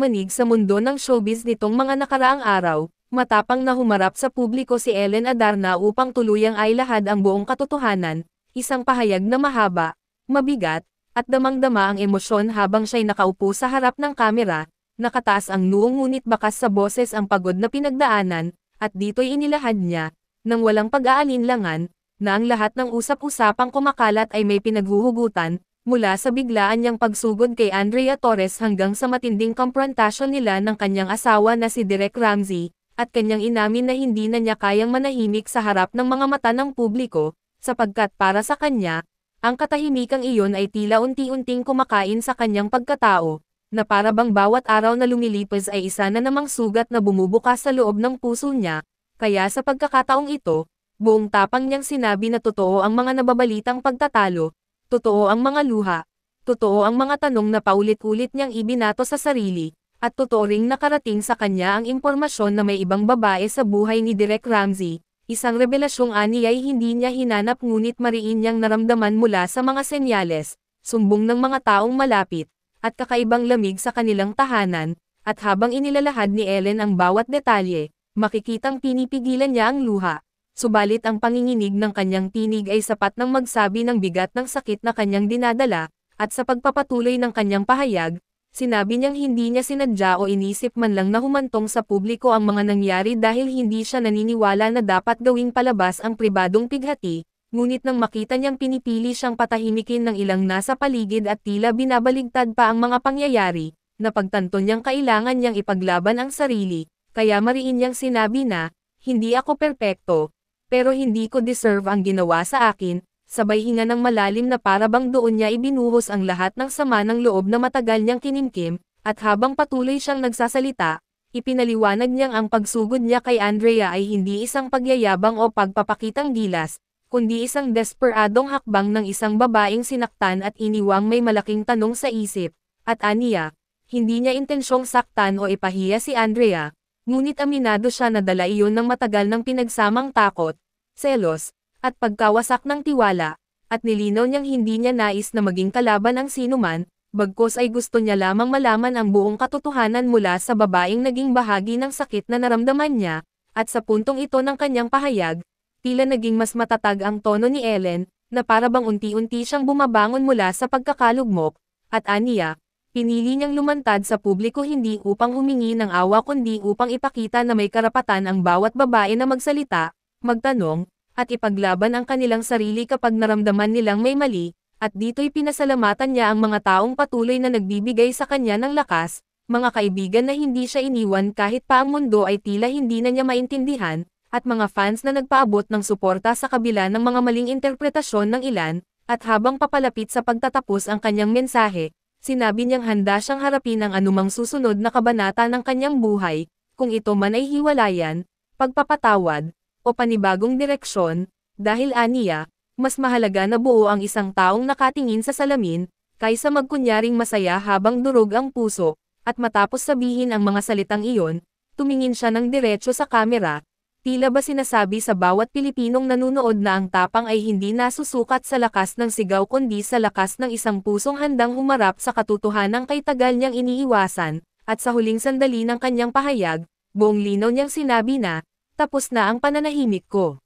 manig sa mundo ng showbiz nitong mga nakaraang araw, matapang na humarap sa publiko si Ellen Adarna upang tuluyang ailahad ang buong katotohanan, isang pahayag na mahaba, mabigat, at damang-dama ang emosyon habang siya'y nakaupo sa harap ng kamera, nakataas ang noo ngunit bakas sa boses ang pagod na pinagdaanan, at dito'y inilahad niya, nang walang pag-aalinlangan, na ang lahat ng usap-usapang kumakalat ay may pinaghuhugutan, mula sa biglaan niyang pagsugod kay Andrea Torres hanggang sa matinding komprontasyon nila ng kanyang asawa na si Derek Ramsey, at kanyang inamin na hindi na niya kayang manahimik sa harap ng mga mata ng publiko, sapagkat para sa kanya, ang katahimikang iyon ay tila unti-unting kumakain sa kanyang pagkatao, na para bang bawat araw na lumilipas ay isa na namang sugat na bumubukas sa loob ng puso niya, kaya sa pagkakataong ito, buong tapang niyang sinabi na totoo ang mga nababalitang pagtatalo, totoo ang mga luha, totoo ang mga tanong na paulit-ulit niyang ibinato sa sarili, at totoo ring nakarating sa kanya ang impormasyon na may ibang babae sa buhay ni Derek Ramsey, isang revelasyong aniyay hindi niya hinanap ngunit mariin niyang naramdaman mula sa mga senyales, sumbong ng mga taong malapit, at kakaibang lamig sa kanilang tahanan, at habang inilalahad ni Ellen ang bawat detalye, makikitang pinipigilan niya ang luha. Subalit ang panginginig ng kanyang tinig ay sapat nang magsabi ng bigat ng sakit na kanyang dinadala, at sa pagpapatuloy ng kanyang pahayag, sinabi niyang hindi niya sinadya o inisip man lang na humantong sa publiko ang mga nangyari dahil hindi siya naniniwala na dapat gawing palabas ang pribadong pighati, ngunit nang makita niyang pinipili siyang patahimikin ng ilang nasa paligid at tila binabaligtad pa ang mga pangyayari, napagtanto niyang kailangan niyang ipaglaban ang sarili, kaya mariin niyang sinabi na, hindi ako perpekto, pero hindi ko deserve ang ginawa sa akin, sabay hinga ng malalim na para bang doon niya ibinuhos ang lahat ng sama ng loob na matagal niyang kinimkim, at habang patuloy siyang nagsasalita, ipinaliwanag niyang ang pagsugod niya kay Andrea ay hindi isang pagyayabang o pagpapakitang gilas, kundi isang desperadong hakbang ng isang babaeng sinaktan at iniwang may malaking tanong sa isip, at aniya, hindi niya intensyong saktan o ipahiya si Andrea, ngunit aminado siya na dala iyon ng matagal ng pinagsamang takot, selos, at pagkawasak ng tiwala, at nilinaw niyang hindi niya nais na maging kalaban ang sinuman, bagkus ay gusto niya lamang malaman ang buong katotohanan mula sa babaeng naging bahagi ng sakit na naramdaman niya, at sa puntong ito ng kanyang pahayag, tila naging mas matatag ang tono ni Ellen, na para bang unti-unti siyang bumabangon mula sa pagkakalugmok, at aniya, pinili niyang lumantad sa publiko hindi upang humingi ng awa kundi upang ipakita na may karapatan ang bawat babae na magsalita, magtanong, at ipaglaban ang kanilang sarili kapag naramdaman nilang may mali, at dito'y pinasalamatan niya ang mga taong patuloy na nagbibigay sa kanya ng lakas, mga kaibigan na hindi siya iniwan kahit pa ang mundo ay tila hindi na niya maintindihan, at mga fans na nagpaabot ng suporta sa kabila ng mga maling interpretasyon ng ilan, at habang papalapit sa pagtatapos ang kanyang mensahe, sinabi niyang handa siyang harapin ang anumang susunod na kabanata ng kanyang buhay, kung ito man ay hiwalayan, pagpapatawad, o panibagong direksyon, dahil aniya, mas mahalaga na buo ang isang taong nakatingin sa salamin, kaysa magkunyaring masaya habang durog ang puso, at matapos sabihin ang mga salitang iyon, tumingin siya ng diretso sa kamera, tila ba sinasabi sa bawat Pilipinong nanunood na ang tapang ay hindi nasusukat sa lakas ng sigaw kundi sa lakas ng isang pusong handang humarap sa katotohanang kay tagal niyang iniiwasan, at sa huling sandali ng kanyang pahayag, buong linaw niyang sinabi na, tapos na ang pananahimik ko.